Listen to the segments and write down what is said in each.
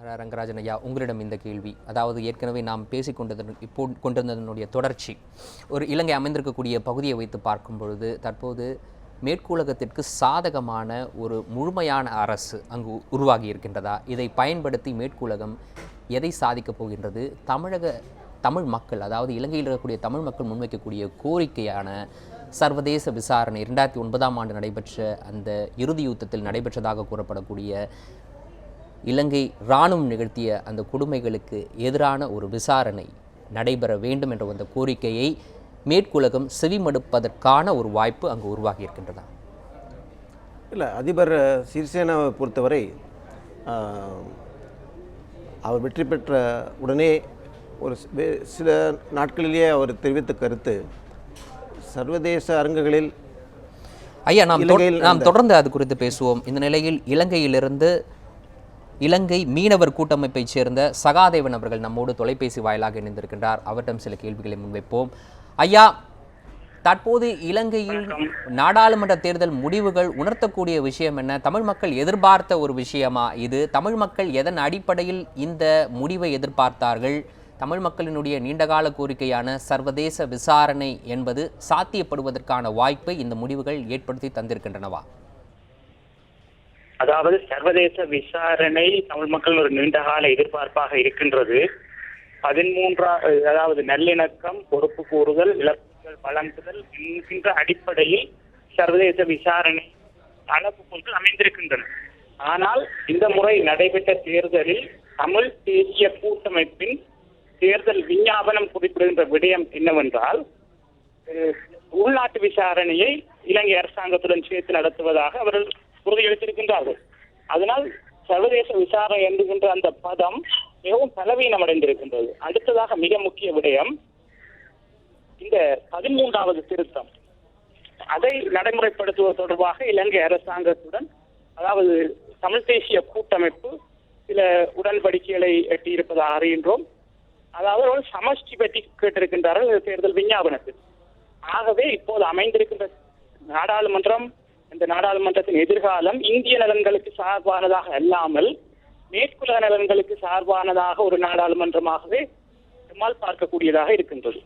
ரங்கராஜன் ஐயா, உங்களிடம் இந்த கேள்வி. அதாவது ஏற்கனவே நாம் கொண்டிருந்ததனுடைய தொடர்ச்சி. ஒரு இலங்கை அமைந்திருக்கக்கூடிய பகுதியை வைத்து பார்க்கும் பொழுது தற்போது மேற்குலகத்திற்கு சாதகமான ஒரு முழுமையான அரசு அங்கு உருவாகி இருக்கின்றதா? இதை பயன்படுத்தி மேற்குலகம் எதை சாதிக்கப் போகின்றது? தமிழ் மக்கள், அதாவது இலங்கையில் இருக்கக்கூடிய தமிழ் மக்கள் முன்வைக்கக்கூடிய கோரிக்கையான சர்வதேச விசாரணை, 2009ஆம் ஆண்டு நடைபெற்ற அந்த இறுதி யுத்தத்தில் நடைபெற்றதாக கூறப்படக்கூடிய இலங்கை இராணுவம் நிகழ்த்திய அந்த கொடுமைகளுக்கு எதிரான ஒரு விசாரணை நடைபெற வேண்டும் என்ற அந்த கோரிக்கையை மேற்குலகம் செவிமடுப்பதற்கான ஒரு வாய்ப்பு அங்கு உருவாகி இருக்கின்றதா? இல்லை, அதிபர் சிறிசேனாவை பொறுத்தவரை அவர் வெற்றி பெற்ற உடனே ஒரு சில நாட்களிலேயே அவர் தெரிவித்த கருத்து, சர்வதேச அரங்குகளில் ஐயா நாம் தொடர்ந்து அது குறித்து பேசுவோம். இந்த நிலையில் இலங்கையிலிருந்து இலங்கை மீனவர் கூட்டமைப்பைச் சேர்ந்த சகாதேவன் அவர்கள் நம்மோடு தொலைபேசி வாயிலாக இணைந்திருக்கின்றார். அவரிடம் சில கேள்விகளை முன்வைப்போம். ஐயா, தற்போது இலங்கையில் நாடாளுமன்ற தேர்தல் முடிவுகள் உணர்த்தக்கூடிய விஷயம் என்ன? தமிழ் மக்கள் எதிர்பார்த்த ஒரு விஷயமா இது? தமிழ் மக்கள் எதன் அடிப்படையில் இந்த முடிவை எதிர்பார்த்தார்கள்? தமிழ் மக்களினுடைய நீண்டகால கோரிக்கையான சர்வதேச விசாரணை என்பது சாத்தியப்படுவதற்கான வாய்ப்பை இந்த முடிவுகள் ஏற்படுத்தி தந்திருக்கின்றனவா? அதாவது சர்வதேச விசாரணை தமிழ் மக்கள் ஒரு நீண்டகால எதிர்பார்ப்பாக இருக்கின்றது. 13 அதாவது நல்லிணக்கம், பொறுப்பு கூறுதல், இழப்புகள் வழங்குதல் என்கின்ற அடிப்படையில் சர்வதேச விசாரணை அளவுகோல்கள் அமைந்திருக்கின்றன. ஆனால் இந்த முறை நடைபெற்ற தேர்தலில் தமிழ் தேசிய கூட்டமைப்பின் தேர்தல் விஞ்ஞாபனம் குறிப்பிடுகின்ற விடயம் என்னவென்றால், உள்நாட்டு விசாரணையை இலங்கை அரசாங்கத்துடன் சேர்த்து நடத்துவதாக அவர்கள் உறுதியளித்திருக்கின்றார்கள். அதனால் சர்வதேச விசாரணை என்கின்ற அந்த பதம் மிகவும் பலவீனம் அடைந்திருக்கின்றது. அடுத்ததாக மிக முக்கிய விடயம், இந்த 13வது திருத்தம், அதை நடைமுறைப்படுத்துவது தொடர்பாக இலங்கை அரசாங்கத்துடன், அதாவது தமிழ் தேசிய கூட்டமைப்பு சில உடன்படிக்கைகளை எட்டியிருப்பதாக அறிகின்றோம். அதாவது ஒரு சமஷ்டி பற்றி கேட்டிருக்கின்றார்கள் தேர்தல் விஞ்ஞாபனத்தில். ஆகவே இப்போது அமைந்திருக்கின்ற நாடாளுமன்றம், இந்த நாடாளுமன்றத்தின் எதிர்காலம் இந்திய நலன்களுக்கு சார்பானதாக அல்லாமல் மேற்குலக நலன்களுக்கு சார்பானதாக ஒரு நாடாளுமன்றமாகவே நம்மால் பார்க்கக்கூடியதாக இருக்கின்றது.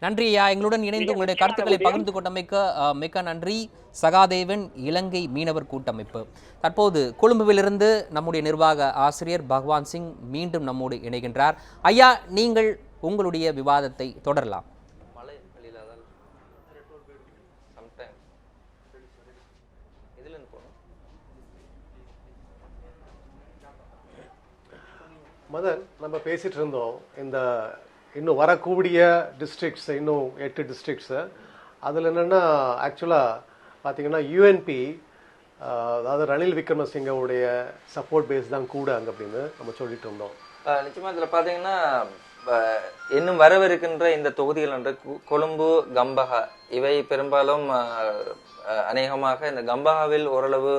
நன்றி ஐயா, எங்களுடன் இணைந்து உங்களுடைய கருத்துக்களை பகிர்ந்து கொண்டமைக்கு மிக்க நன்றி. சகாதேவன், இலங்கை மீனவர் கூட்டமைப்பு. தற்போது கொழும்புவிலிருந்து நம்முடைய நிர்வாக ஆசிரியர் பகவான் சிங் மீண்டும் நம்மோடு இணைகின்றார். ஐயா, நீங்கள் உங்களுடைய விவாதத்தை தொடரலாம். மதன், நம்ம பேசிட்டு இருந்தோம் இந்த இன்னும் வரக்கூடிய டிஸ்ட்ரிக்ட்ஸ், இன்னும் 8 டிஸ்ட்ரிக்ட்ஸு. அதில் என்னென்னா ஆக்சுவலாக பார்த்தீங்கன்னா யூஎன்பி, அதாவது ரணில் விக்ரமசிங்கவுடைய சப்போர்ட் பேஸ் தான் கூட அங்கே அப்படின்னு நம்ம சொல்லிட்டு இருந்தோம். நிச்சயமாக இதில் பார்த்தீங்கன்னா இன்னும் வரவிருக்கின்ற இந்த தொகுதிகள் என்ற கொழும்பு, கம்பஹா, இவை பெரும்பாலும் அநேகமாக இந்த கம்பஹாவில் ஓரளவு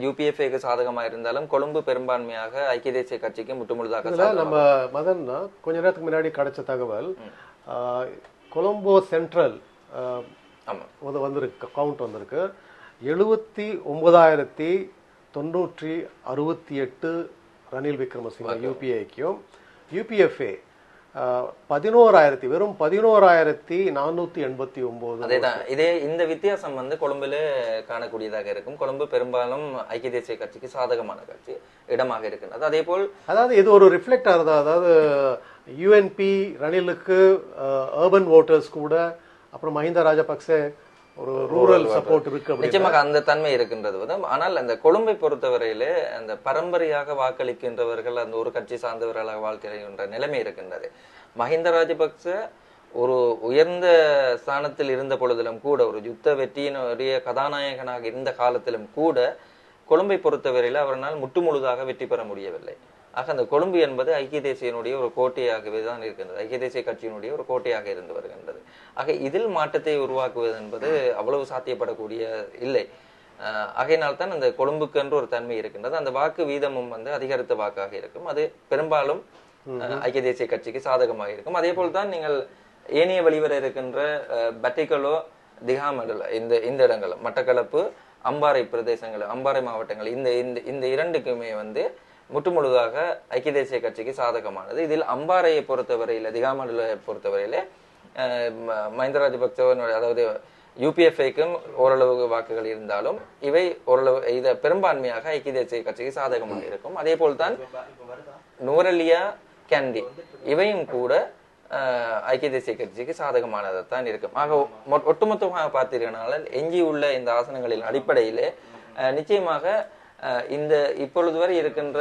யூபிஎஃப்ஏக்கு சாதகமாக இருந்தாலும் கொழும்பு பெரும்பான்மையாக ஐக்கிய தேசிய கட்சிக்கு முற்றுமுழுதாக. நம்ம மதன் கொஞ்ச நேரத்துக்கு முன்னாடி கிடைச்ச தகவல், கொலம்போ சென்ட்ரல் வந்திருக்கு, கவுண்ட் வந்திருக்கு 79,968 ரணில் விக்ரமசிங்க யூபிஐக்கும், யூபிஎஃப்ஏ 11,000, வெறும் 11,489. அதேதான், இந்த வித்தியாசம் கொழும்புல காணக்கூடியதாக இருக்கும். கொழும்பு பெரும்பாலும் ஐக்கிய தேசிய கட்சிக்கு சாதகமான கட்சி இடமாக இருக்கின்றது. அதே போல் அதாவது இது ஒரு ரிஃப்ளெக்ட் ஆகுது, அதாவது யூஎன்பி ரணிலுக்கு அர்பன் ஓட்டர்ஸ் கூட, அப்புறம் மஹிந்த ராஜபக்சே ஒரு ரூரல் சப்போர்ட் இருக்கு. நிச்சயமாக அந்த தன்மை இருக்கின்றது. ஆனால் அந்த கொழும்பை பொறுத்தவரையிலே அந்த பரம்பரையாக வாக்களிக்கின்றவர்கள் அந்த ஒரு கட்சி சார்ந்தவர்களாக வாழ்க்கின்ற நிலைமை இருக்கின்றது. மஹிந்த ராஜபக்ச ஒரு உயர்ந்த ஸ்தானத்தில் இருந்த பொழுதிலும் கூட, ஒரு யுத்த வெற்றியினுடைய கதாநாயகனாக இருந்த காலத்திலும் கூட, கொழும்பை பொறுத்தவரையில அவரால் முற்றுமுழுதாக வெற்றி பெற முடியவில்லை. ஆக அந்த கொழும்பு என்பது ஐக்கிய தேசியனுடைய ஒரு கோட்டையாகவே தான் இருக்கின்றது. ஐக்கிய தேசிய கட்சியினுடைய ஒரு கோட்டையாக இருந்து வருகின்றது. ஆக இதில் மாற்றத்தை உருவாக்குவது என்பது அவ்வளவு சாத்தியப்படக்கூடிய இல்லை. ஆகையினால்தான் அந்த கொழும்புக்கு என்று ஒரு தன்மை இருக்கின்றது. அந்த வாக்கு வீதமும் அதிகரித்த வாக்காக இருக்கும். அது பெரும்பாலும் ஐக்கிய தேசிய கட்சிக்கு சாதகமாக இருக்கும். அதே போல்தான் நீங்கள் ஏனைய வெளிவர இருக்கின்ற பட்டிகலோ, திகாமடல், இந்த இடங்களும் மட்டக்களப்பு, அம்பாறை பிரதேசங்கள், அம்பாறை மாவட்டங்கள், இந்த இந்த இரண்டுக்குமே வந்து முற்றுமுழுதாக ஐக்கிய தேசிய கட்சிக்கு சாதகமானது. இதில் அம்பாறையை பொறுத்தவரையில, திகாமண்டலை பொறுத்தவரையில மஹிந்த ராஜபக்சவனுடைய, அதாவது யூபிஎஃப்ஐக்கும் ஓரளவு வாக்குகள் இருந்தாலும் இவை ஓரளவு இதை பெரும்பான்மையாக ஐக்கிய தேசிய கட்சிக்கு சாதகமாக இருக்கும். அதே போல்தான் நூரலியா, கேண்டி இவையும் கூட ஐக்கிய தேசிய கட்சிக்கு சாதகமானதான் இருக்கும். ஆக ஒட்டுமொத்தமாக பார்த்தீர்களால் எஞ்சி உள்ள இந்த ஆசனங்களின் அடிப்படையிலே நிச்சயமாக இந்த இப்பொழுது வரை இருக்கின்ற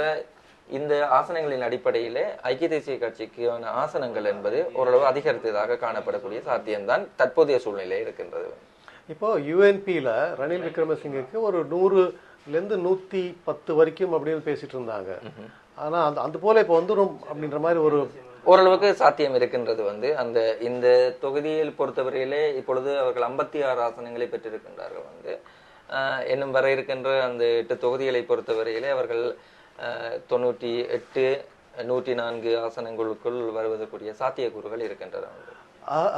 இந்த ஆசனங்களின் அடிப்படையிலே ஐக்கிய தேசிய கட்சிக்கான ஆசனங்கள் என்பது ஓரளவு அதிகரித்ததாக காணப்படக்கூடிய சாத்தியம்தான் தற்போதைய சூழ்நிலை இருக்கின்றது. இப்போ யூஎன்பியில ரணில் விக்ரமசிங்கக்கு ஒரு 100லேருந்து 110 வரைக்கும் அப்படின்னு பேசிட்டு இருந்தாங்க. ஆனா அந்த போல இப்போ வந்துடும் அப்படின்ற மாதிரி ஒரு ஓரளவுக்கு சாத்தியம் இருக்கின்றது. வந்து அந்த இந்த தொகுதியில் பொறுத்தவரையிலே இப்பொழுது அவர்கள் 56 ஆசனங்களை பெற்றிருக்கின்றார்கள். வந்து இன்னும் வர இருக்கின்ற அந்த 8 தொகுதிகளை பொறுத்தவரையிலே அவர்கள் 98, 104 ஆசனங்களுக்குள் வருவதற்குரிய சாத்தியக்கூறுகள் இருக்கின்றன.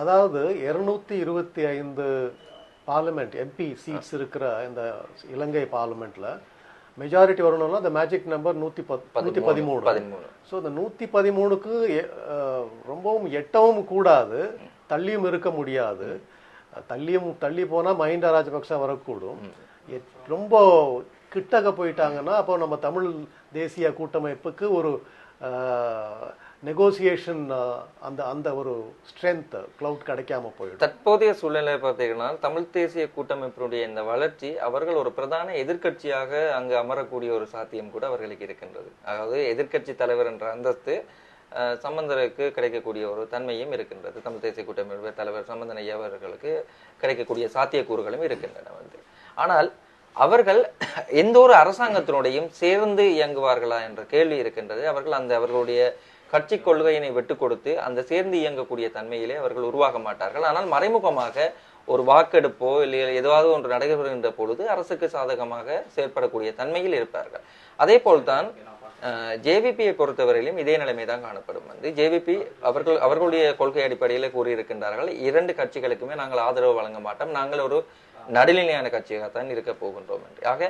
அதாவது 225 பார்லிமெண்ட் எம்பி சீட்ஸ் இருக்கிற இந்த இலங்கை பார்லிமெண்ட்ல மெஜாரிட்டி வரணும்னா அந்த மேஜிக் நம்பர் 113. ஸோ இந்த 113க்கு ரொம்பவும் எட்டவும் கூடாது, தள்ளியும் இருக்க முடியாது. தள்ளி போனா மஹிந்த ராஜபக்ச வரக்கூடும். ரொம்ப கிட்டக்க போயிட்டாங்கன்னா அப்போ நம்ம தமிழ் தேசிய கூட்டமைப்புக்கு ஒரு நெகோசியேஷன் அந்த ஒரு ஸ்ட்ரென்த் கிளவுட் கிடைக்காம போயிடும். தற்போதைய சூழ்நிலை பார்த்தீங்கன்னா தமிழ் தேசிய கூட்டமைப்பினுடைய இந்த வளர்ச்சி அவர்கள் ஒரு பிரதான எதிர்க்கட்சியாக அங்கு அமரக்கூடிய ஒரு சாத்தியம் கூட அவர்களுக்கு இருக்கின்றது. அதாவது எதிர்க்கட்சி தலைவர் என்ற அந்தஸ்து சம்பந்தருக்கு கிடைக்கக்கூடிய ஒரு தன்மையும் இருக்கின்றது. தமிழ் தேசிய கூட்டமைப்பு தலைவர் சம்பந்தன் ஐயா அவர்களுக்கு கிடைக்கக்கூடிய சாத்தியக்கூறுகளும் இருக்கின்றன. வந்து ஆனால் அவர்கள் எந்த ஒரு அரசாங்கத்தினுடையும் சேர்ந்து இயங்குவார்களா என்ற கேள்வி இருக்கின்றது. அவர்கள் அவர்களுடைய கட்சி கொள்கையினை விட்டு கொடுத்து அந்த சேர்ந்து இயங்கக்கூடிய தன்மையிலே அவர்கள் உருவாக மாட்டார்கள். ஆனால் மறைமுகமாக ஒரு வாக்கெடுப்போ இல்லை ஏதாவது ஒன்று நடைபெறுகின்ற பொழுது அரசுக்கு சாதகமாக செயற்படக்கூடிய தன்மையில் இருப்பார்கள். அதே போல்தான் ஜேவிபியை பொறுத்தவரையிலும் இதே நிலைமை தான் காணப்படும். வந்து ஜேவிபி அவர்களுடைய கொள்கை அடிப்படையில் கூறியிருக்கின்றார்கள், 2 கட்சிகளுக்குமே நாங்கள் ஆதரவு வழங்க மாட்டோம், நாங்கள் ஒரு நடுநிலையான கட்சியாகத்தான் இருக்க போகின்றோம் என்று. ஆக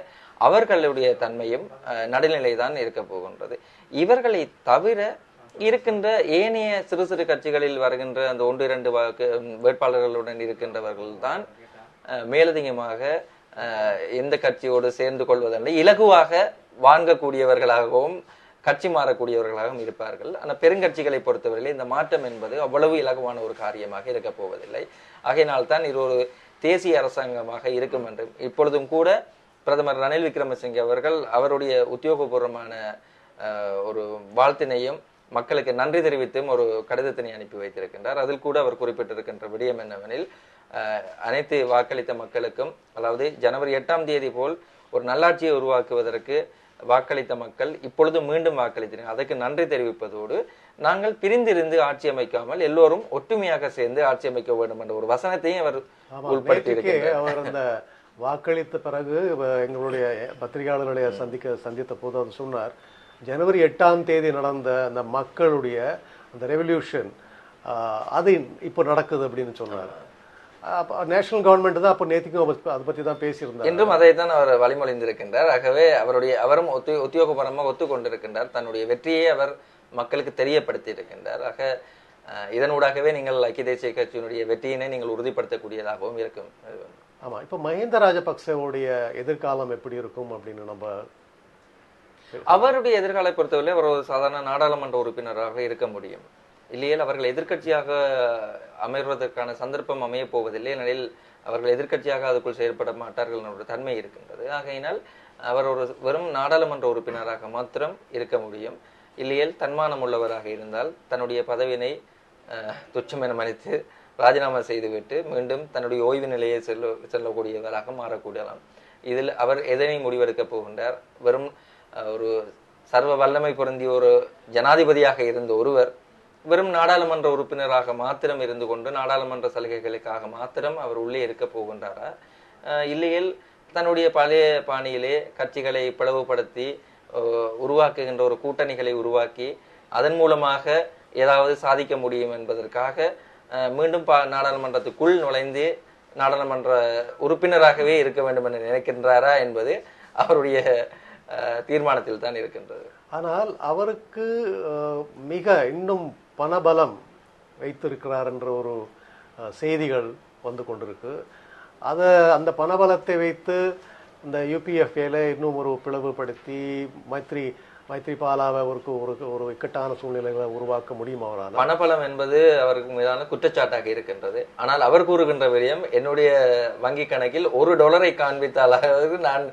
அவர்களுடைய தன்மையும் நடுநிலை தான் இருக்க போகின்றது. இவர்களை தவிர இருக்கின்ற ஏனைய சிறு சிறு கட்சிகளில் வருகின்ற அந்த 1-2 வேட்பாளர்களுடன் இருக்கின்றவர்கள் தான் மேலதிகமாக எந்த கட்சியோடு சேர்ந்து கொள்வதல்ல, இலகுவாக வாங்கக்கூடியவர்களாகவும் கட்சி மாறக்கூடியவர்களாகவும் இருப்பார்கள். ஆனால் பெருங்கட்சிகளை பொறுத்தவரையில் இந்த மாற்றம் என்பது அவ்வளவு இலகுவான ஒரு காரியமாக இருக்க போவதில்லை. ஆகையினால்தான் இது ஒரு தேசிய அரசாங்கமாக இருக்கும் என்று இப்பொழுதும் கூட பிரதமர் ரணில் விக்ரமசிங்கே அவர்கள் அவருடைய உத்தியோகபூர்வமான ஒரு வாழ்த்தினையும் மக்களுக்கு நன்றி தெரிவித்தும் ஒரு கடிதத்தினை அனுப்பி வைத்திருக்கின்றார். அதில் கூட அவர் குறிப்பிட்டிருக்கின்ற விடயம் என்னவெனில், அனைத்து வாக்களித்த மக்களுக்கும், அதாவது ஜனவரி 8ஆம் தேதி போல் ஒரு நல்லாட்சியை உருவாக்குவதற்கு வாக்களித்த மக்கள் இப்பொழுது மீண்டும் வாக்களித்தனர், அதற்கு நன்றி தெரிவிப்பதோடு நாங்கள் பிரிந்திருந்து ஆட்சி அமைக்காமல் எல்லோரும் ஒற்றுமையாக சேர்ந்து ஆட்சி அமைக்க வேண்டும் என்ற ஒரு வசனத்தையும் அவர் உட்படுத்தியிருக்கிறார். அவர் அந்த வாக்களித்த பிறகு எங்களுடைய பத்திரிகையாளர்களை சந்தித்த போது அவர் சொன்னார், ஜனவரி 8ஆம் தேதி நடந்த அந்த மக்களுடைய அந்த ரெவல்யூஷன் அது இப்போ நடக்குது அப்படின்னு சொன்னார். நேஷனல் கவர்மெண்ட் தான் அப்போ நேத்திக்கும் அதை பற்றி தான் பேசியிருந்தார் என்றும் அதை தான் அவர் வழிமொழிந்திருக்கின்றார். ஆகவே அவரும் உத்தியோகபரமாக ஒத்துக்கொண்டிருக்கின்றார், தன்னுடைய வெற்றியை அவர் மக்களுக்கு தெரியப்படுத்தி இருக்கின்றார். ஆக இதனூடாகவே நீங்கள் ஐக்கிய தேசிய கட்சியினுடைய வெற்றியினை நீங்கள் உறுதிப்படுத்தக்கூடியதாகவும் இருக்கும். ஆமா, இப்போ மஹிந்த ராஜபக்சேவுடைய எதிர்காலம் எப்படி இருக்கும் அப்படின்னு நம்ம அவருடைய எதிர்காலை பொறுத்தவரை அவர் ஒரு சாதாரண நாடாளுமன்ற உறுப்பினராக இருக்க முடியும். இல்லையேல் அவர்கள் எதிர்க்கட்சியாக அமைவதற்கான சந்தர்ப்பம் அமைய போவதில்லை. ஏனெனில் அவர்கள் எதிர்க்கட்சியாக அதுக்குள் செயல்பட மாட்டார்கள் என்ற தன்மை இருக்கின்றது. ஆகையினால் அவர் ஒரு வெறும் நாடாளுமன்ற உறுப்பினராக மாத்திரம் இருக்க முடியும். இல்லையேல் தன்மானம் உள்ளவராக இருந்தால் தன்னுடைய பதவியினை துச்சம் என மதித்து ராஜினாமா செய்துவிட்டு மீண்டும் தன்னுடைய ஓய்வு நிலையை செல்லக்கூடியவராக மாறக்கூடலாம். இதில் அவர் எதனை முடிவெடுக்க போகின்றார்? வெறும் ஒரு சர்வ வல்லமை பொருந்திய ஒரு ஜனாதிபதியாக இருந்த ஒருவர் வெறும் நாடாளுமன்ற உறுப்பினராக மாத்திரம் இருந்து கொண்டு நாடாளுமன்ற சலுகைகளுக்காக மாத்திரம் அவர் உள்ளே இருக்க போகின்றாரா? இல்லையில் தன்னுடைய பழைய பாணியிலே கட்சிகளை பிளவுபடுத்தி உருவாக்குகின்ற ஒரு கூட்டணிகளை உருவாக்கி அதன் மூலமாக ஏதாவது சாதிக்க முடியும் என்பதற்காக மீண்டும் நாடாளுமன்றத்துக்குள் நுழைந்து நாடாளுமன்ற உறுப்பினராகவே இருக்க வேண்டும் என்று நினைக்கின்றாரா என்பது அவருடைய தீர்மானத்தில் தான் இருக்கின்றது. ஆனால் அவருக்கு மிக இன்னும் பணபலம் வைத்திருக்கிறார் என்ற ஒரு செய்திகள் வந்து கொண்டிருக்கு. அந்த பணபலத்தை வைத்து இந்த யூபிஎஃப்ஏல இன்னும் ஒரு பிளவுபடுத்தி மைத்ரிபாலாவை ஒரு இக்கட்டான சூழ்நிலைகளை உருவாக்க முடியும் அவரால். பணபலம் என்பது அவருக்கு மீதான குற்றச்சாட்டாக இருக்கின்றது. ஆனால் அவர் கூறுகின்ற விடயம், என்னுடைய வங்கி கணக்கில் $1 காண்பித்தால் நான்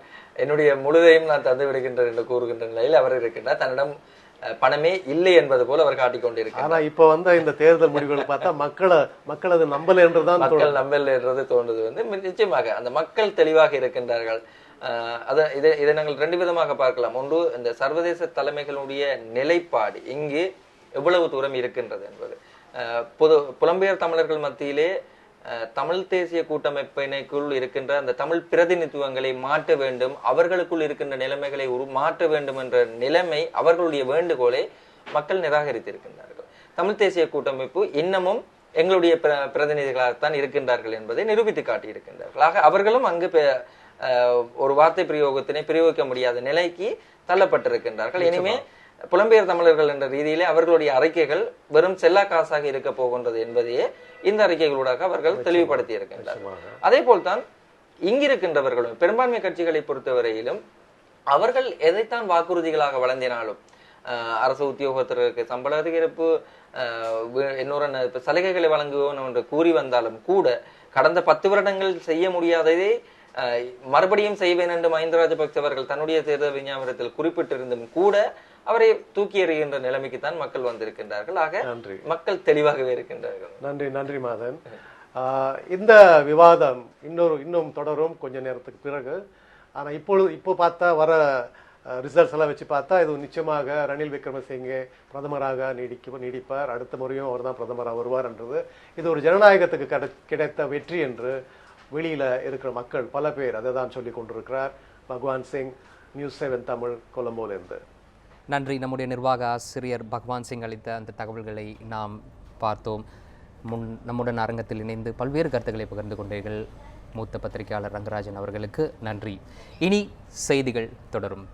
என்னுடைய முழுதையும் நான் தந்து விடுகின்றேன் என்று கூறுகின்ற நிலையில் அவர் இருக்கின்றார். தன்னிடம் பணமே இல்லை என்பது போல அவர் காட்டிக்கொண்டிருக்கிறார். ஆனா இப்ப இந்த தேர்தல் முடிவுகள் பார்த்தா மக்கள் அது நம்பல என்றுதான் மக்கள் நம்பல என்றது தோன்றது நிச்சயமாக அந்த மக்கள் தெளிவாக இருக்கின்றார்கள். இதை நாங்கள் 2 விதமாக பார்க்கலாம். ஒன்று, இந்த சர்வதேச தலைமைகளுடைய நிலைப்பாடு இங்கு எவ்வளவு தூரம் இருக்கின்றது என்பது. புலம்பெயர் தமிழர்கள் மத்தியிலே தமிழ் தேசிய கூட்டமைப்பினைக்குள் இருக்கின்ற அந்த தமிழ் பிரதிநிதித்துவங்களை மாற்ற வேண்டும், அவர்களுக்குள் இருக்கின்ற நிலைமைகளை மாற்ற வேண்டும் என்ற நிலைமை, அவர்களுடைய வேண்டுகோளை மக்கள் நிராகரித்திருக்கின்றார்கள். தமிழ் தேசிய கூட்டமைப்பு இன்னமும் எங்களுடைய பிரதிநிதிகளாகத்தான் இருக்கின்றார்கள் என்பதை நிரூபித்து காட்டியிருக்கின்றார்கள். ஆக அவர்களும் அங்கு ஒரு வார்த்தை பிரயோகத்தினை பிரயோகிக்க முடியாத நிலைக்கு தள்ளப்பட்டிருக்கின்றார்கள். இனிமே புலம்பெயர் தமிழர்கள் என்ற ரீதியிலே அவர்களுடைய அறிக்கைகள் வெறும் செல்லா காசாக இருக்க போகின்றது என்பதையே இந்த அறிக்கைகளூடாக அவர்கள் தெளிவுபடுத்தி இருக்கின்றார்கள். அதே போல்தான் இங்கிருக்கின்றவர்களும் பெரும்பான்மை கட்சிகளை பொறுத்தவரையிலும் அவர்கள் எதைத்தான் வாக்குறுதிகளாக வழங்கினாலும், அரசு உத்தியோகத்தருக்கு சம்பள அதிகரிப்பு, இன்னொரு சலுகைகளை வழங்குவோம் என்று கூறி வந்தாலும் கூட கடந்த 10 வருடங்கள் செய்ய முடியாததை மறுபடியும் செய்வேன் என்று மஹிந்த ராஜபக்ச அவர்கள் தன்னுடைய தேர்தல் விஞ்ஞாபனத்தில் குறிப்பிட்டிருந்தும் கூட அவரை தூக்கி எறிகின்ற நிலைமைக்கு தான் மக்கள் வந்திருக்கின்றார்கள். ஆக மக்கள் தெளிவாகவே இருக்கின்றார்கள். நன்றி மாதன். இந்த விவாதம் இன்னும் தொடரும் கொஞ்ச நேரத்துக்கு பிறகு. ஆனா இப்போ பார்த்தா வர ரிசல்ட்ஸ் எல்லாம் வச்சு பார்த்தா இது நிச்சயமாக ரணில் விக்ரமசிங்கே பிரதமராக நீடிப்பார். அடுத்த முறையும் அவர் தான் பிரதமராக வருவார் என்றது இது ஒரு ஜனநாயகத்துக்கு கிடைத்த வெற்றி என்று வெளியில இருக்கிற மக்கள் பல பேர் அதை தான் சொல்லி கொண்டிருக்கிறார். பகவான் சிங், நியூஸ் 7 தமிழ், கொலம்போலிருந்து. நன்றி. நம்முடைய நிர்வாக ஆசிரியர் பகவான் சிங் அளித்த அந்த தகவல்களை நாம் பார்த்தோம். நம்முடன் அரங்கத்தில் இணைந்து பல்வேறு கருத்துக்களை பகிர்ந்து கொண்டீர்கள் மூத்த பத்திரிகையாளர் ரங்கராஜன் அவர்களுக்கு நன்றி. இனி செய்திகள் தொடரும்.